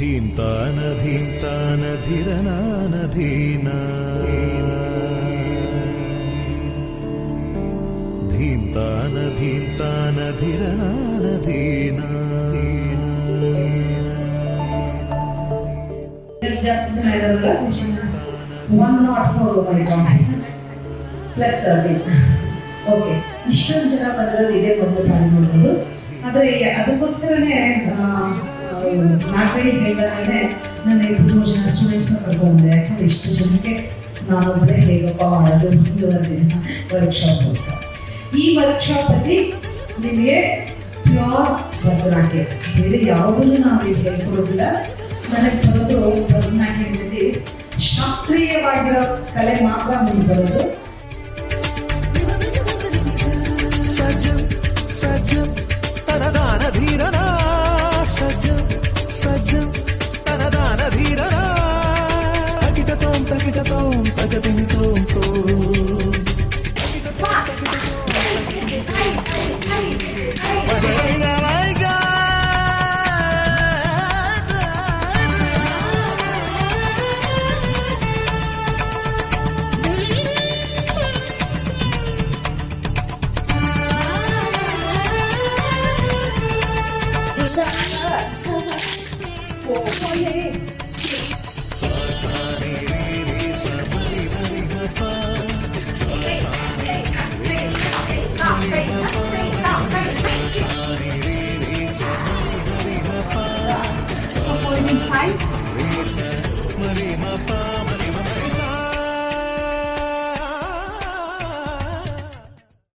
ಧೀಂತಾನ ಧೀಂತಾನ ಧಿರನಾನ ಧೀನ ಧೀಂತಾನ ಧೀಂತಾನ ಧಿರನಾನ ಧೀನ. Just 104 my God plus 13. Okay, ಇಷ್ಟೊಂದು ಜನ ಬಂದಿರೋದು ಇದೇ ಒಂದು ಬಾರಿ ನೋಡ್ಬೋದು. ಆದರೆ ಅದಕ್ಕೋಸ್ಕರನೇ ನಾಲ್ಕೈದು ಹೇಳಿದಾಗಲೇ ನನ್ನ 2 ಜನ ಸ್ಟೂಡೆಂಟ್ಸ್ನ ಕರ್ಕೊಂಡೆ. ಯಾಕಂದರೆ ಇಷ್ಟು ಜನಕ್ಕೆ ನಾನೊಬ್ಬರೇ ಹೇಗಪ್ಪ ಮಾಡೋದು ಮುಂದುವರೆದಿನ ವರ್ಕ್ಶಾಪ್ ಅಂತ. ಈ ವರ್ಕ್ಶಾಪಲ್ಲಿ ನಿಮಗೆ ಪ್ಯೂರ್ ಭರತನಾಟ್ಯ, ಬೇರೆ ಯಾವುದನ್ನು ನಾವು ಹೇಳ್ಕೊಡೋದಿಲ್ಲ. ನನಗೆ ಬರೋದು ಭರತನಾಟ್ಯದಲ್ಲಿ ಶಾಸ್ತ್ರೀಯವಾಗಿರೋ ಕಲೆ ಮಾತ್ರ ಮುಂದೆ ಬರೋದು. ಸಜಂ ಸಜಂ ತನದಾನ ಧೀರನ ಸಜಂ ಸಜಂ ತನದಾನ ಧೀರನ ತಗಿಟತೋಂ ತಗದಿಮಿತೋಂ ತೋ Hi.